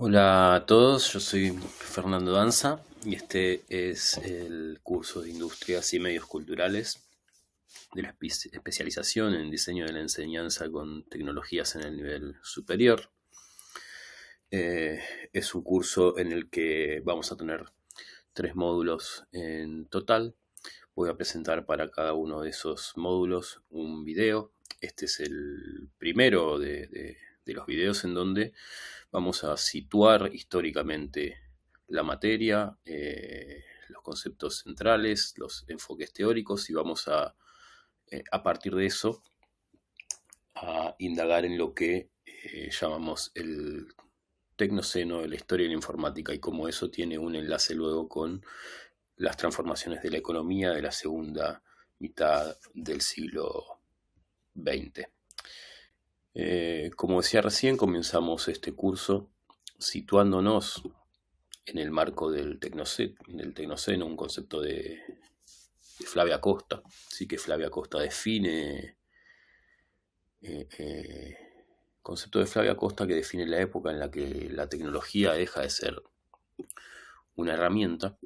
Hola a todos, yo soy Fernando Danza y este es el curso de Industrias y Medios Culturales de la especialización en diseño de la enseñanza con tecnologías en el nivel superior. Es un curso en el que vamos a tener 3 módulos en total. Voy a presentar para cada uno de esos módulos un video. Este es el primero de los videos en donde vamos a situar históricamente la materia, los conceptos centrales, los enfoques teóricos y vamos a partir de eso, a indagar en lo que llamamos el tecnoceno de la historia de la informática y cómo eso tiene un enlace luego con las transformaciones de la economía de la segunda mitad del siglo XX. Como decía recién, comenzamos este curso situándonos en el marco del tecnoceno, un concepto de Flavia Costa. Sí, que Flavia Costa define, concepto de Flavia Costa que define la época en la que la tecnología deja de ser una herramienta.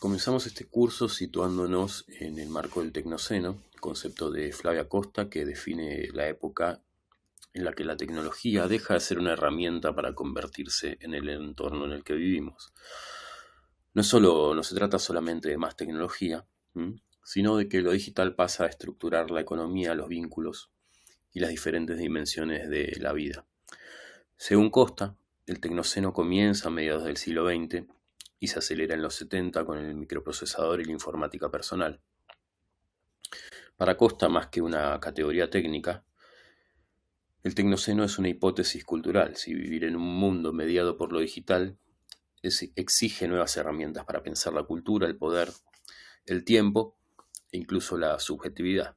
Comenzamos este curso situándonos en el marco del tecnoceno, concepto de Flavia Costa que define la época en la que la tecnología deja de ser una herramienta para convertirse en el entorno en el que vivimos. No se trata solamente de más tecnología, sino de que lo digital pasa a estructurar la economía, los vínculos y las diferentes dimensiones de la vida. Según Costa, el tecnoceno comienza a mediados del siglo XX y se acelera en los 70 con el microprocesador y la informática personal. Para Costa, más que una categoría técnica, el tecnoceno es una hipótesis cultural. Si vivir en un mundo mediado por lo digital exige nuevas herramientas para pensar la cultura, el poder, el tiempo e incluso la subjetividad.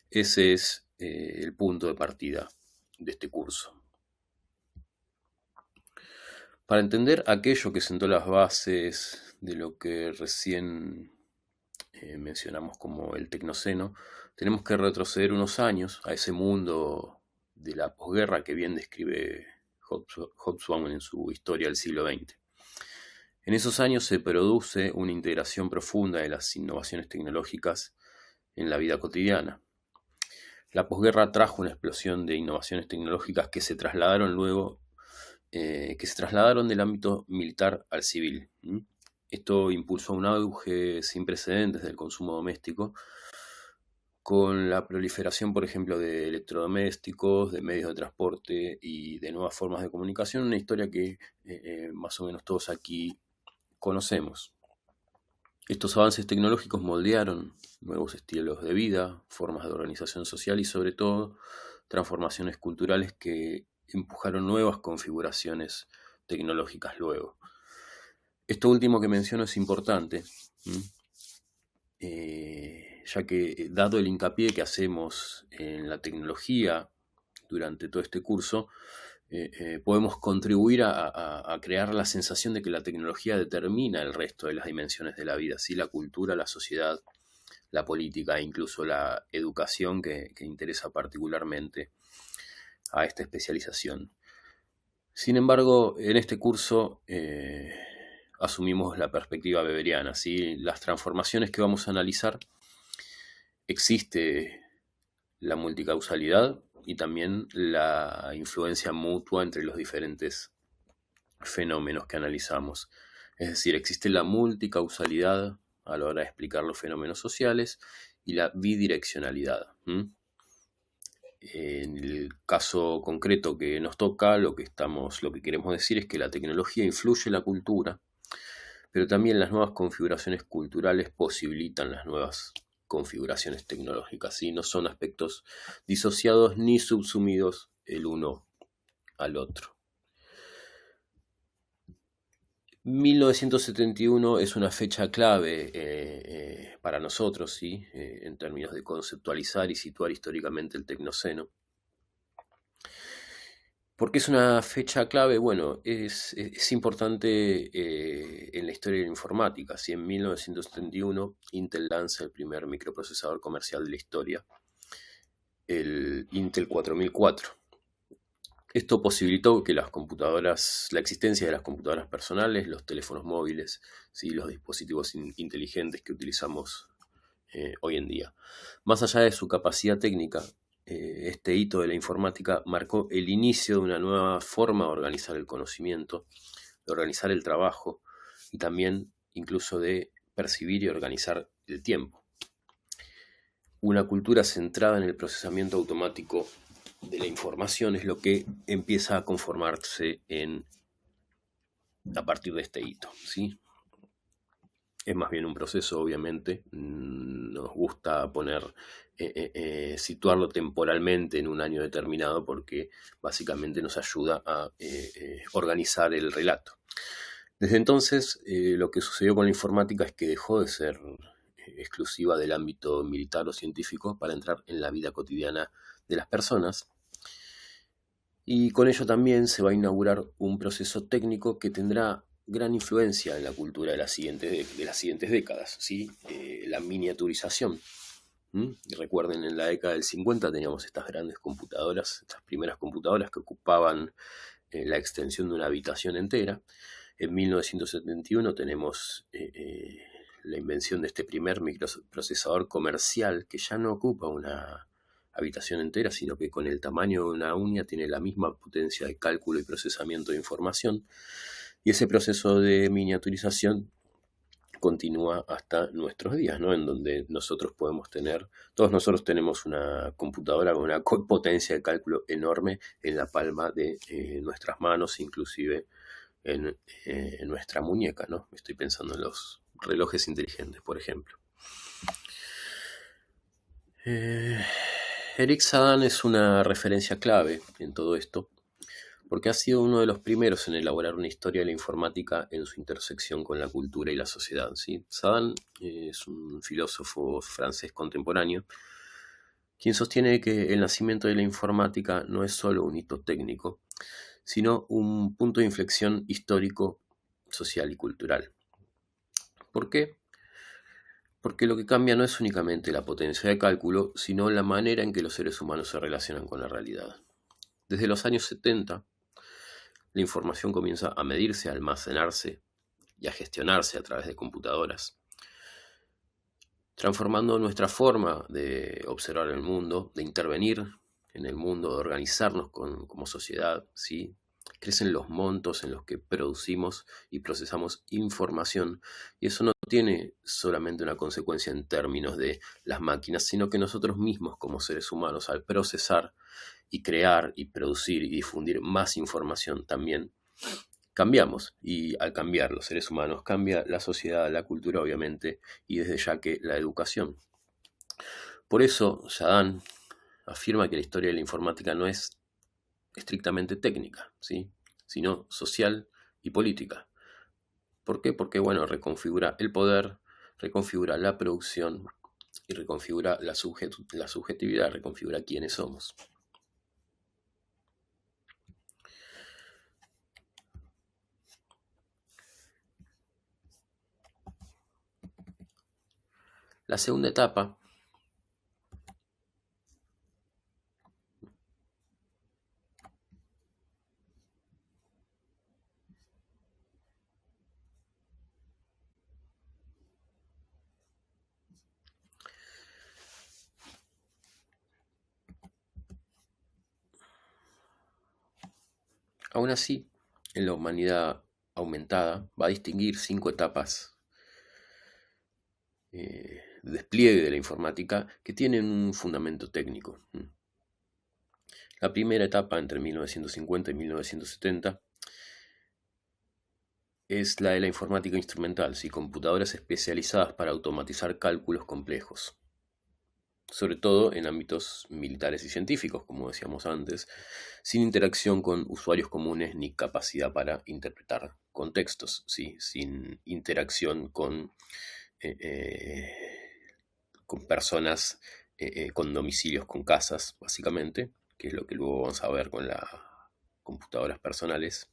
Ese es el punto de partida de este curso. Para entender aquello que sentó las bases de lo que recién mencionamos como el tecnoceno, tenemos que retroceder unos años a ese mundo de la posguerra que bien describe Hobsbawm en su Historia del siglo XX. En esos años se produce una integración profunda de las innovaciones tecnológicas en la vida cotidiana. La posguerra trajo una explosión de innovaciones tecnológicas que se trasladaron luego, del ámbito militar al civil. Esto impulsó un auge sin precedentes del consumo doméstico, con la proliferación, por ejemplo, de electrodomésticos, de medios de transporte y de nuevas formas de comunicación, una historia que más o menos todos aquí conocemos. Estos avances tecnológicos moldearon nuevos estilos de vida, formas de organización social y sobre todo transformaciones culturales que empujaron nuevas configuraciones tecnológicas luego. Esto último que menciono es importante, ya que dado el hincapié que hacemos en la tecnología durante todo este curso, podemos contribuir a crear la sensación de que la tecnología determina el resto de las dimensiones de la vida, ¿sí? La cultura, la sociedad, la política e incluso la educación que interesa particularmente a esta especialización. Sin embargo, en este curso asumimos la perspectiva weberiana, ¿sí? Las transformaciones que vamos a analizar, existe la multicausalidad y también la influencia mutua entre los diferentes fenómenos que analizamos. Es decir, existe la multicausalidad a la hora de explicar los fenómenos sociales y la bidireccionalidad. En el caso concreto que nos toca, lo que queremos decir es que la tecnología influye en la cultura, pero también las nuevas configuraciones culturales posibilitan las nuevas configuraciones tecnológicas, ¿sí? No son aspectos disociados ni subsumidos el uno al otro. 1971 es una fecha clave para nosotros, ¿sí? En términos de conceptualizar y situar históricamente el tecnoceno. ¿Por qué es una fecha clave? Bueno, es importante en la historia de la informática. ¿Sí? En 1971 Intel lanza el primer microprocesador comercial de la historia, el Intel 4004. Esto posibilitó que las computadoras, la existencia de las computadoras personales, los teléfonos móviles, ¿sí? Los dispositivos inteligentes que utilizamos hoy en día. Más allá de su capacidad técnica, este hito de la informática marcó el inicio de una nueva forma de organizar el conocimiento, de organizar el trabajo y también incluso de percibir y organizar el tiempo. Una cultura centrada en el procesamiento automático de la información es lo que empieza a conformarse a partir de este hito, ¿sí? Es más bien un proceso, obviamente. Nos gusta situarlo temporalmente en un año determinado porque básicamente nos ayuda a organizar el relato. Desde entonces, lo que sucedió con la informática es que dejó de ser exclusiva del ámbito militar o científico para entrar en la vida cotidiana de las personas. Y con ello también se va a inaugurar un proceso técnico que tendrá gran influencia en la cultura de las siguientes décadas, ¿sí? La miniaturización. Y recuerden, en la década del 50 teníamos estas grandes computadoras, estas primeras computadoras que ocupaban la extensión de una habitación entera. En 1971 tenemos la invención de este primer microprocesador comercial que ya no ocupa una habitación entera, sino que con el tamaño de una uña tiene la misma potencia de cálculo y procesamiento de información. Y ese proceso de miniaturización continúa hasta nuestros días, ¿no? En donde todos nosotros tenemos una computadora con una potencia de cálculo enorme en la palma de nuestras manos, inclusive en nuestra muñeca, ¿no? Estoy pensando en los relojes inteligentes, por ejemplo. Eric Sadan es una referencia clave en todo esto, porque ha sido uno de los primeros en elaborar una historia de la informática en su intersección con la cultura y la sociedad, ¿sí? Sadan es un filósofo francés contemporáneo, quien sostiene que el nacimiento de la informática no es solo un hito técnico, sino un punto de inflexión histórico, social y cultural. ¿Por qué? Porque lo que cambia no es únicamente la potencia de cálculo, sino la manera en que los seres humanos se relacionan con la realidad. Desde los años 70, la información comienza a medirse, a almacenarse y a gestionarse a través de computadoras, transformando nuestra forma de observar el mundo, de intervenir en el mundo, de organizarnos como sociedad, ¿sí? Crecen los montos en los que producimos y procesamos información, y eso no tiene solamente una consecuencia en términos de las máquinas, sino que nosotros mismos como seres humanos, al procesar y crear y producir y difundir más información también, cambiamos, y al cambiar los seres humanos cambia la sociedad, la cultura obviamente, y desde ya que la educación. Por eso Sadan afirma que la historia de la informática no es estrictamente técnica, ¿sí? Sino social y política. ¿Por qué? Porque, bueno, reconfigura el poder, reconfigura la producción y reconfigura la subjetividad, reconfigura quiénes somos. La segunda etapa aún así, en la humanidad aumentada va a distinguir 5 etapas de despliegue de la informática que tienen un fundamento técnico. La primera etapa, entre 1950 y 1970, es la de la informática instrumental, ¿sí? Computadoras especializadas para automatizar cálculos complejos, sobre todo en ámbitos militares y científicos, como decíamos antes, sin interacción con usuarios comunes ni capacidad para interpretar contextos, ¿sí? Sin interacción con personas con domicilios, con casas, básicamente, que es lo que luego vamos a ver con las computadoras personales,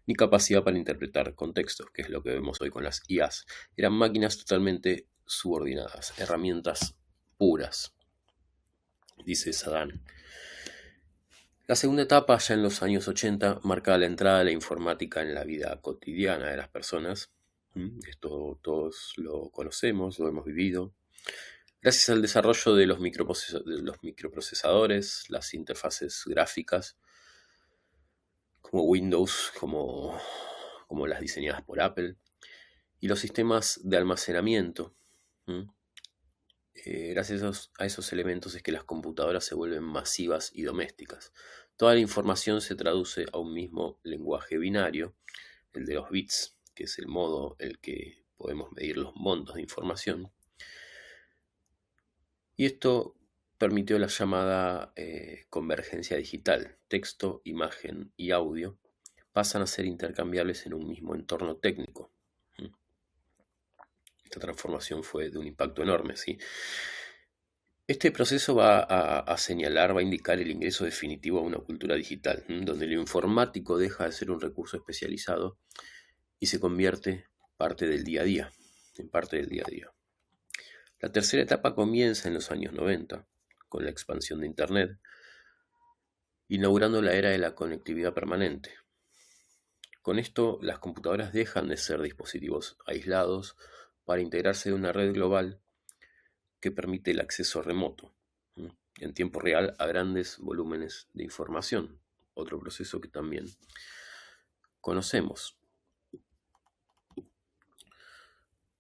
ni capacidad para interpretar contextos, que es lo que vemos hoy con las IAs. Eran máquinas totalmente subordinadas, herramientas puras, dice Sadan. La segunda etapa, ya en los años 80, marca la entrada de la informática en la vida cotidiana de las personas. Esto todos lo conocemos, lo hemos vivido. Gracias al desarrollo de de los microprocesadores, las interfaces gráficas, como Windows, como las diseñadas por Apple, y los sistemas de almacenamiento. ¿m? Gracias a esos elementos es que las computadoras se vuelven masivas y domésticas. Toda la información se traduce a un mismo lenguaje binario, el de los bits, que es el modo en el que podemos medir los montos de información. Y esto permitió la llamada convergencia digital. Texto, imagen y audio pasan a ser intercambiables en un mismo entorno técnico. Esta transformación fue de un impacto enorme, ¿sí? Este proceso va a señalar, va a indicar el ingreso definitivo a una cultura digital, donde lo informático deja de ser un recurso especializado y se convierte parte del día a día, en parte del día a día. La tercera etapa comienza en los años 90, con la expansión de Internet, inaugurando la era de la conectividad permanente. Con esto, las computadoras dejan de ser dispositivos aislados para integrarse en una red global que permite el acceso remoto, en tiempo real, a grandes volúmenes de información. Otro proceso que también conocemos.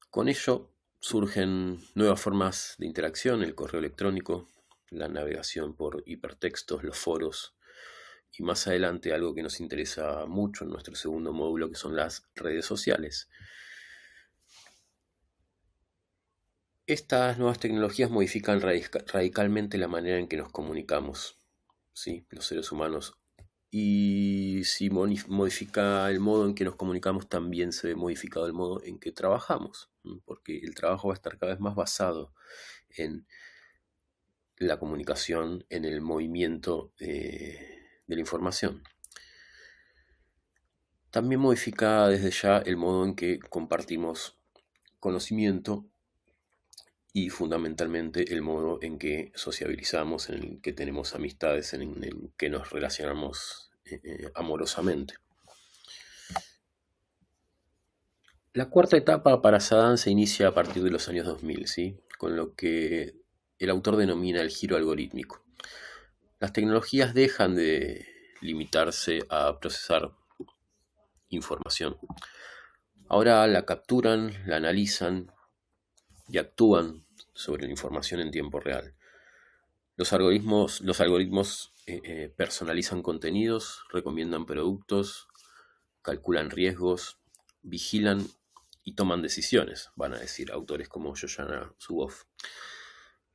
Con ello surgen nuevas formas de interacción, el correo electrónico, la navegación por hipertextos, los foros, y más adelante algo que nos interesa mucho en nuestro segundo módulo, que son las redes sociales. Estas nuevas tecnologías modifican radicalmente la manera en que nos comunicamos, ¿sí? Los seres humanos. Y si modifica el modo en que nos comunicamos, también se ve modificado el modo en que trabajamos, porque el trabajo va a estar cada vez más basado en la comunicación, en el movimiento de la información. También modifica desde ya el modo en que compartimos conocimiento y fundamentalmente el modo en que sociabilizamos, en el que tenemos amistades, en el que nos relacionamos amorosamente. La cuarta etapa para Saddam se inicia a partir de los años 2000, ¿sí? Con lo que el autor denomina el giro algorítmico. Las tecnologías dejan de limitarse a procesar información. Ahora la capturan, la analizan y actúan sobre la información en tiempo real. Los algoritmos personalizan contenidos, recomiendan productos, calculan riesgos, vigilan y toman decisiones, van a decir autores como Shoshana Zuboff.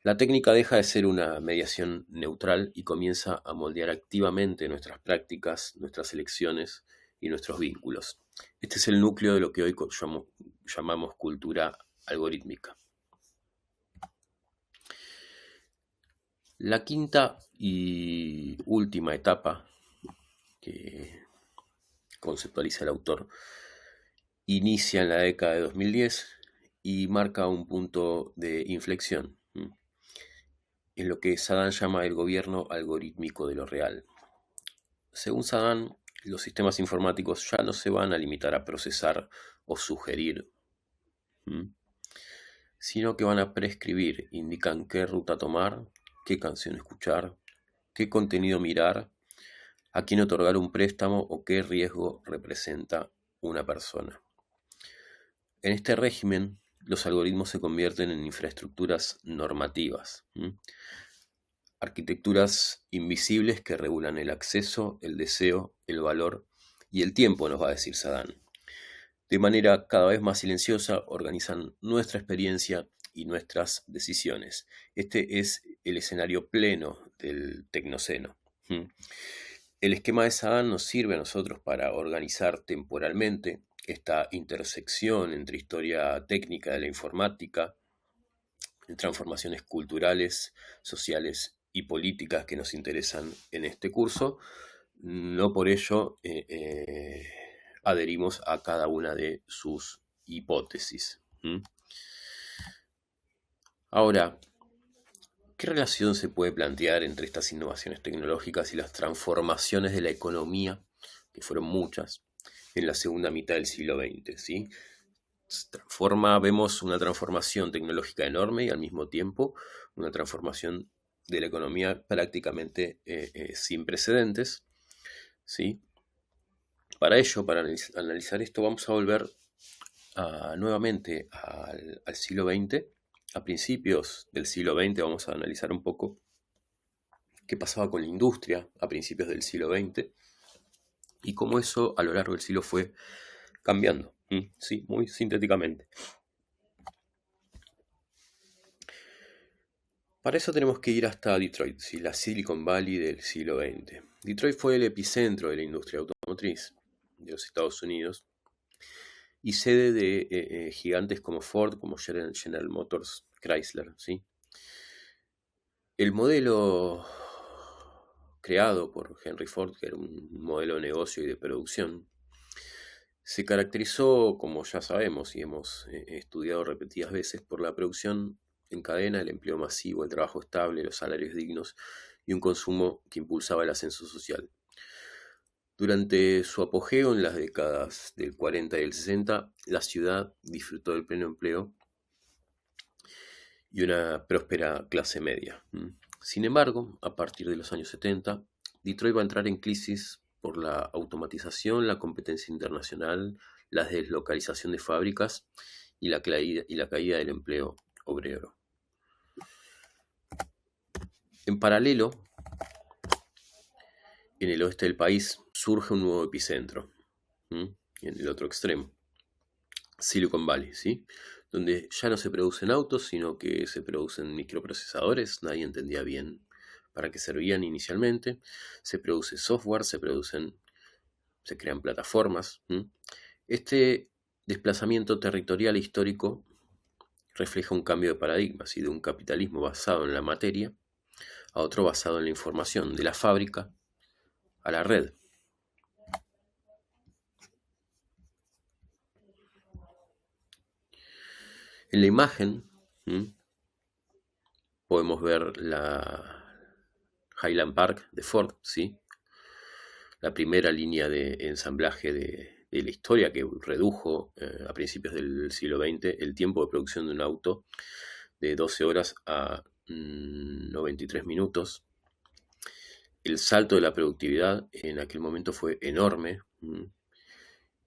La técnica deja de ser una mediación neutral y comienza a moldear activamente nuestras prácticas, nuestras elecciones y nuestros vínculos. Este es el núcleo de lo que hoy llamamos cultura algorítmica. La quinta y última etapa que conceptualiza el autor inicia en la década de 2010 y marca un punto de inflexión en lo que Saddam llama el gobierno algorítmico de lo real. Según Saddam, los sistemas informáticos ya no se van a limitar a procesar o sugerir, sino que van a prescribir, indican qué ruta tomar, qué canción escuchar, qué contenido mirar, a quién otorgar un préstamo o qué riesgo representa una persona. En este régimen, los algoritmos se convierten en infraestructuras normativas, arquitecturas invisibles que regulan el acceso, el deseo, el valor y el tiempo, nos va a decir Saddam. De manera cada vez más silenciosa, organizan nuestra experiencia y nuestras decisiones. Este es el escenario pleno del tecnoceno. El esquema de Saddam nos sirve a nosotros para organizar temporalmente esta intersección entre historia técnica de la informática, transformaciones culturales, sociales y políticas que nos interesan en este curso. No por ello adherimos a cada una de sus hipótesis. Ahora, ¿Qué relación se puede plantear entre estas innovaciones tecnológicas y las transformaciones de la economía, que fueron muchas, en la segunda mitad del siglo XX? ¿Sí? Vemos una transformación tecnológica enorme y al mismo tiempo una transformación de la economía prácticamente sin precedentes. ¿Sí? Para ello, para analizar esto, vamos a volver nuevamente al siglo XX. A principios del siglo XX vamos a analizar un poco qué pasaba con la industria a principios del siglo XX y cómo eso a lo largo del siglo fue cambiando. Sí, muy sintéticamente. Para eso tenemos que ir hasta Detroit, ¿sí? La Silicon Valley del siglo XX. Detroit fue el epicentro de la industria automotriz de los Estados Unidos y sede de gigantes como Ford, como General Motors, Chrysler. ¿Sí? El modelo creado por Henry Ford, que era un modelo de negocio y de producción, se caracterizó, como ya sabemos y hemos estudiado repetidas veces, por la producción en cadena, el empleo masivo, el trabajo estable, los salarios dignos y un consumo que impulsaba el ascenso social. Durante su apogeo en las décadas del 40 y el 60, la ciudad disfrutó del pleno empleo y una próspera clase media. Sin embargo, a partir de los años 70, Detroit va a entrar en crisis por la automatización, la competencia internacional, la deslocalización de fábricas y la caída del empleo obrero. En paralelo, en el oeste del país surge un nuevo epicentro, en el otro extremo, Silicon Valley, ¿sí? Donde ya no se producen autos, sino que se producen microprocesadores. Nadie entendía bien para qué servían inicialmente. Se produce software, se crean plataformas. Este desplazamiento territorial histórico refleja un cambio de paradigma, ¿sí? De un capitalismo basado en la materia a otro basado en la información, de la fábrica a la red. En la imagen podemos ver la Highland Park de Ford, ¿sí? La primera línea de ensamblaje de la historia que redujo a principios del siglo XX el tiempo de producción de un auto de 12 horas a 93 minutos. El salto de la productividad en aquel momento fue enorme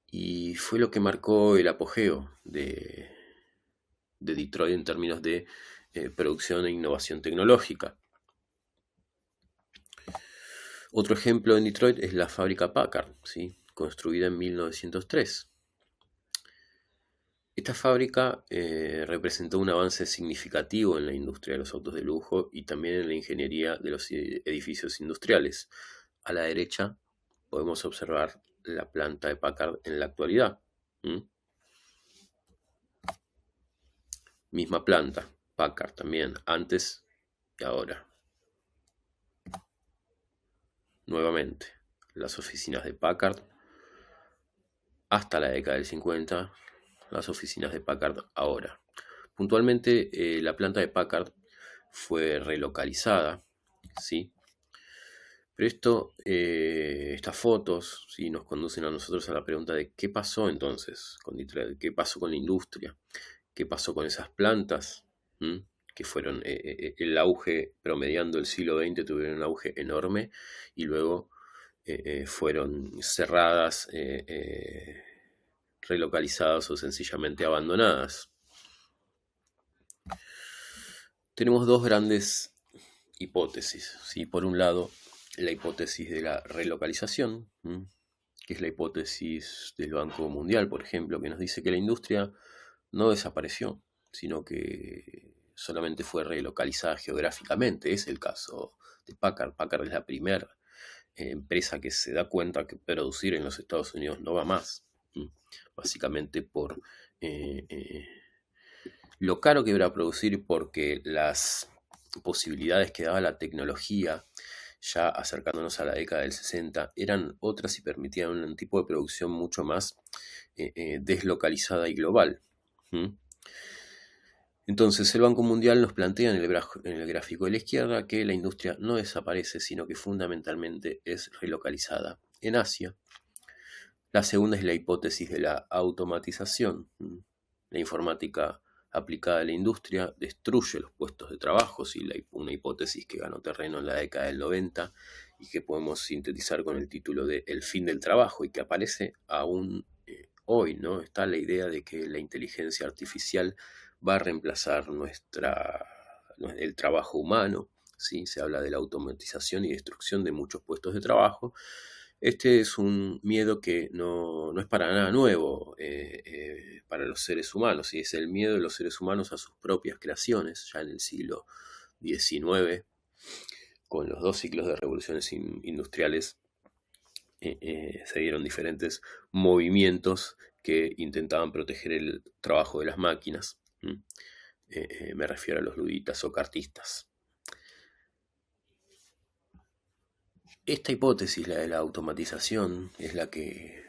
y fue lo que marcó el apogeo de Detroit en términos de producción e innovación tecnológica. Otro ejemplo en Detroit es la fábrica Packard, ¿sí? Construida en 1903. Esta fábrica representó un avance significativo en la industria de los autos de lujo y también en la ingeniería de los edificios industriales. A la derecha podemos observar la planta de Packard en la actualidad. Misma planta, Packard también, antes y ahora. Nuevamente, las oficinas de Packard hasta la década del 50, las oficinas de Packard ahora. Puntualmente, la planta de Packard fue relocalizada, ¿sí? Pero estas fotos, ¿sí? Nos conducen a nosotros a la pregunta de qué pasó entonces con Detroit, qué pasó con la industria, qué pasó con esas plantas, que fueron el auge promediando el siglo XX, tuvieron un auge enorme y luego fueron cerradas, relocalizadas o sencillamente abandonadas. Tenemos dos grandes hipótesis, ¿sí? Por un lado, la hipótesis de la relocalización, que es la hipótesis del Banco Mundial, por ejemplo, que nos dice que la industria no desapareció, sino que solamente fue relocalizada geográficamente. Es el caso de Packard. Packard es la primera empresa que se da cuenta que producir en los Estados Unidos no va más, básicamente por lo caro que era producir, porque las posibilidades que daba la tecnología, ya acercándonos a la década del 60, eran otras y permitían un tipo de producción mucho más deslocalizada y global. Entonces, el Banco Mundial nos plantea en el gráfico de la izquierda que la industria no desaparece, sino que fundamentalmente es relocalizada en Asia. La segunda es la hipótesis de la automatización. La informática aplicada a la industria destruye los puestos de trabajo, una hipótesis que ganó terreno en la década del 90 y que podemos sintetizar con el título de El fin del trabajo, y que aparece aún hoy, ¿no? Está la idea de que la inteligencia artificial va a reemplazar el trabajo humano, ¿sí? Se habla de la automatización y destrucción de muchos puestos de trabajo. Este es un miedo que no es para nada nuevo para los seres humanos, ¿sí? Es el miedo de los seres humanos a sus propias creaciones. Ya en el siglo XIX, con los dos ciclos de revoluciones industriales, se dieron diferentes movimientos que intentaban proteger el trabajo de las máquinas. Me refiero a los luditas o cartistas. Esta hipótesis, la de la automatización, es la que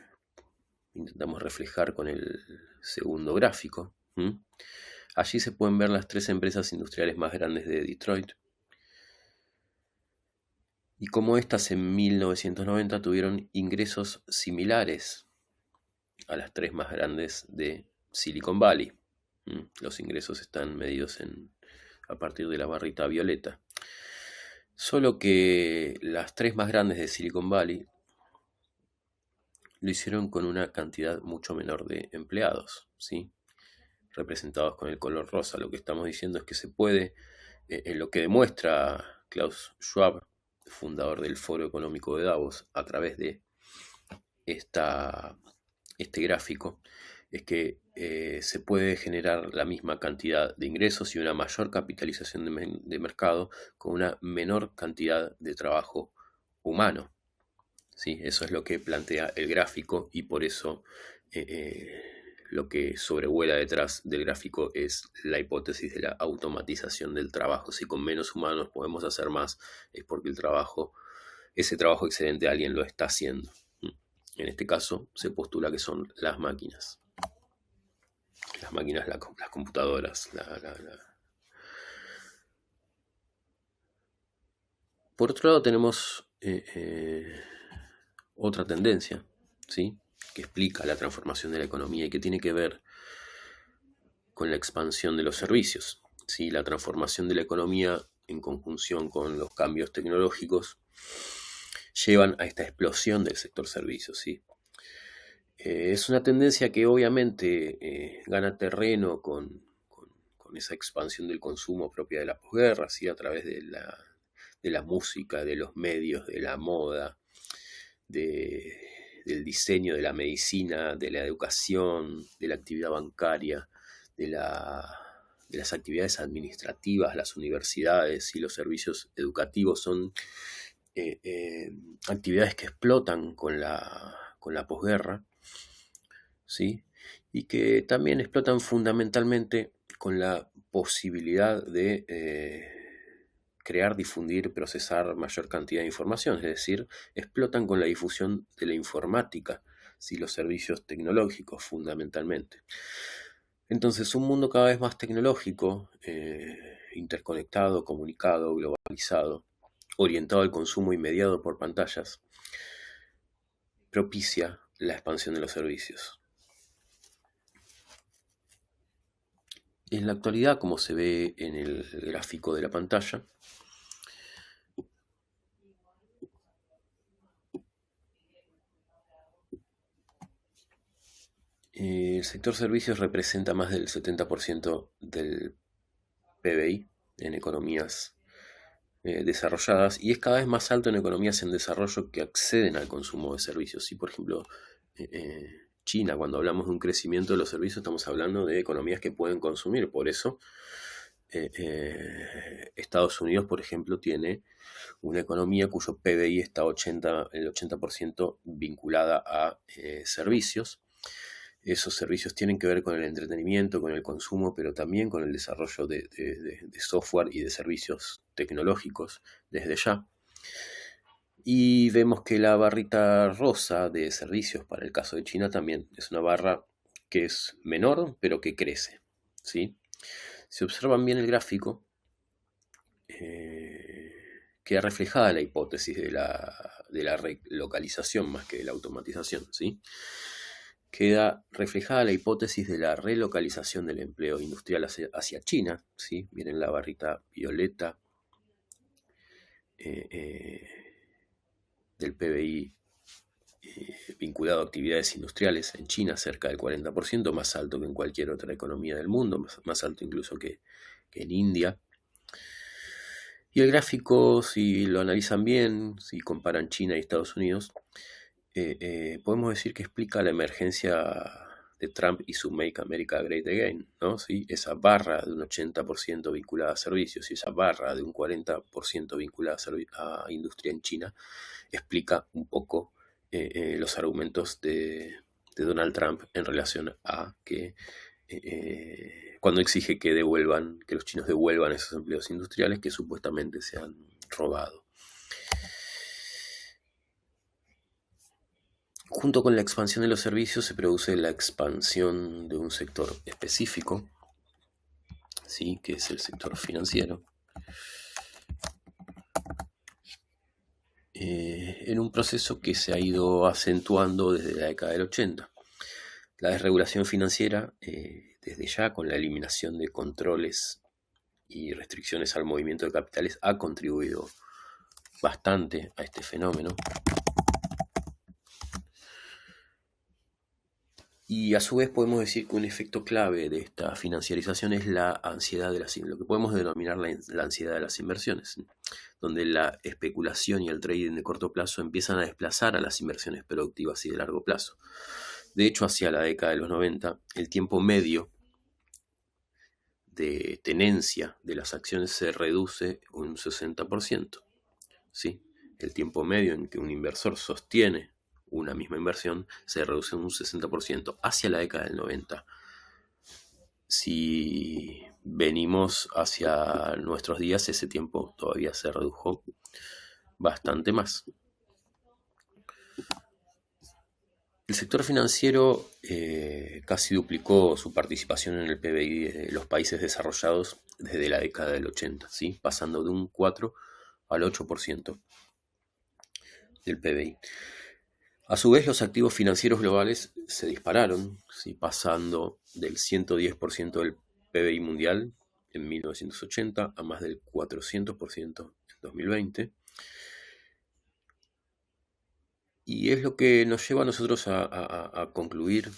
intentamos reflejar con el segundo gráfico. Allí se pueden ver las 3 empresas industriales más grandes de Detroit, y cómo estas en 1990 tuvieron ingresos similares a las 3 más grandes de Silicon Valley. Los ingresos están medidos a partir de la barrita violeta. Solo que las 3 más grandes de Silicon Valley lo hicieron con una cantidad mucho menor de empleados, ¿sí? Representados con el color rosa. Lo que estamos diciendo es que se puede, lo que demuestra Klaus Schwab, fundador del Foro Económico de Davos, a través de este gráfico, es que se puede generar la misma cantidad de ingresos y una mayor capitalización de mercado con una menor cantidad de trabajo humano. ¿Sí? Eso es lo que plantea el gráfico, y por eso lo que sobrevuela detrás del gráfico es la hipótesis de la automatización del trabajo. Si con menos humanos podemos hacer más, es porque ese trabajo excedente alguien lo está haciendo. En este caso se postula que son las máquinas. Las máquinas, las computadoras. Por otro lado tenemos otra tendencia, ¿sí? Que explica la transformación de la economía y que tiene que ver con la expansión de los servicios, ¿sí? La transformación de la economía en conjunción con los cambios tecnológicos llevan a esta explosión del sector servicios, ¿sí? Es una tendencia que obviamente gana terreno con esa expansión del consumo propia de la posguerra, ¿sí? A través de la música, de los medios, de la moda, del diseño, de la medicina, de la educación, de la actividad bancaria, de las actividades administrativas. Las universidades y los servicios educativos son actividades que explotan con la posguerra, ¿sí? Y que también explotan fundamentalmente con la posibilidad de crear, difundir, procesar mayor cantidad de información, es decir, explotan con la difusión de la informática, ¿sí? Los servicios tecnológicos fundamentalmente. Entonces, un mundo cada vez más tecnológico, interconectado, comunicado, globalizado, orientado al consumo y mediado por pantallas, propicia la expansión de los servicios. En la actualidad, como se ve en el gráfico de la pantalla, el sector servicios representa más del 70% del PBI en economías desarrolladas, y es cada vez más alto en economías en desarrollo que acceden al consumo de servicios. ¿Sí? Por ejemplo, China, cuando hablamos de un crecimiento de los servicios, estamos hablando de economías que pueden consumir. Por eso, Estados Unidos, por ejemplo, tiene una economía cuyo PBI está el 80% vinculada a servicios. Esos servicios tienen que ver con el entretenimiento, con el consumo, pero también con el desarrollo de software y de servicios tecnológicos desde ya. Y vemos que la barrita rosa de servicios para el caso de China también es una barra que es menor, pero que crece, ¿sí? Si observan bien el gráfico, queda reflejada la hipótesis de la relocalización más que de la automatización, ¿sí? Queda reflejada la hipótesis de la relocalización del empleo industrial hacia China, ¿sí? Miren la barrita violeta del PBI vinculado a actividades industriales en China, cerca del 40%, más alto que en cualquier otra economía del mundo, más alto incluso que en India. Y el gráfico, si lo analizan bien, si comparan China y Estados Unidos, podemos decir que explica la emergencia de Trump y su Make America Great Again, ¿no? ¿Sí? Esa barra de un 80% vinculada a servicios y esa barra de un 40% vinculada a industria en China explica un poco los argumentos de Donald Trump en relación a que cuando exige que que los chinos devuelvan esos empleos industriales que supuestamente se han robado. Junto con la expansión de los servicios se produce la expansión de un sector específico, ¿sí? Que es el sector financiero, en un proceso que se ha ido acentuando desde la década del 80. La desregulación financiera, desde ya con la eliminación de controles y restricciones al movimiento de capitales, ha contribuido bastante a este fenómeno. Y a su vez podemos decir que un efecto clave de esta financiarización es la ansiedad de lo que podemos denominar la ansiedad de las inversiones, donde la especulación y el trading de corto plazo empiezan a desplazar a las inversiones productivas y de largo plazo. De hecho, hacia la década de los 90, el tiempo medio de tenencia de las acciones se reduce un 60%. ¿Sí? El tiempo medio en que un inversor sostiene una misma inversión se reduce un 60% hacia la década del 90. Si venimos hacia nuestros días, ese tiempo todavía se redujo bastante más. El sector financiero casi duplicó su participación en el PBI de los países desarrollados desde la década del 80, ¿sí? Pasando de un 4 al 8% del PBI. A su vez, los activos financieros globales se dispararon, ¿sí? Pasando del 110% del PBI mundial en 1980 a más del 400% en 2020. Y es lo que nos lleva a nosotros a concluir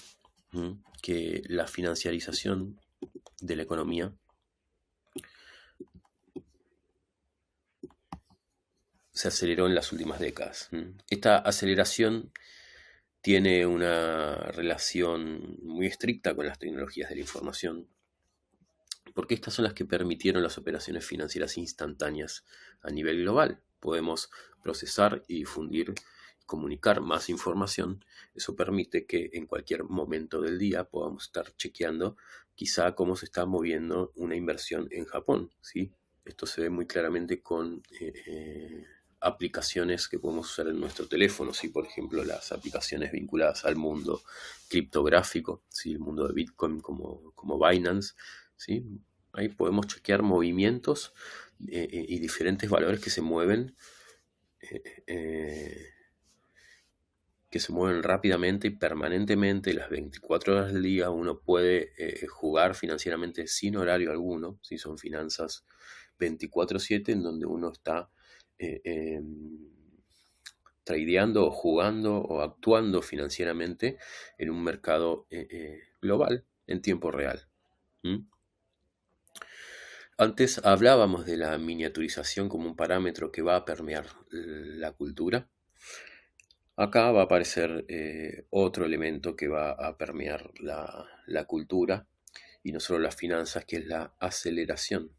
que la financiarización de la economía se aceleró en las últimas décadas. Esta aceleración tiene una relación muy estricta con las tecnologías de la información, porque estas son las que permitieron las operaciones financieras instantáneas a nivel global. Podemos procesar y difundir, comunicar más información. Eso permite que en cualquier momento del día podamos estar chequeando quizá cómo se está moviendo una inversión en Japón, ¿sí? Esto se ve muy claramente con aplicaciones que podemos usar en nuestro teléfono, ¿sí? Por ejemplo, las aplicaciones vinculadas al mundo criptográfico, ¿sí? El mundo de Bitcoin como Binance, ¿sí? Ahí podemos chequear movimientos y diferentes valores que se mueven rápidamente y permanentemente las 24 horas del día. Uno puede jugar financieramente sin horario alguno, si son finanzas 24/7, en donde uno está tradeando o jugando o actuando financieramente en un mercado global en tiempo real. Antes hablábamos de la miniaturización como un parámetro que va a permear la cultura. Acá va a aparecer otro elemento que va a permear la cultura y no solo las finanzas, que es la aceleración.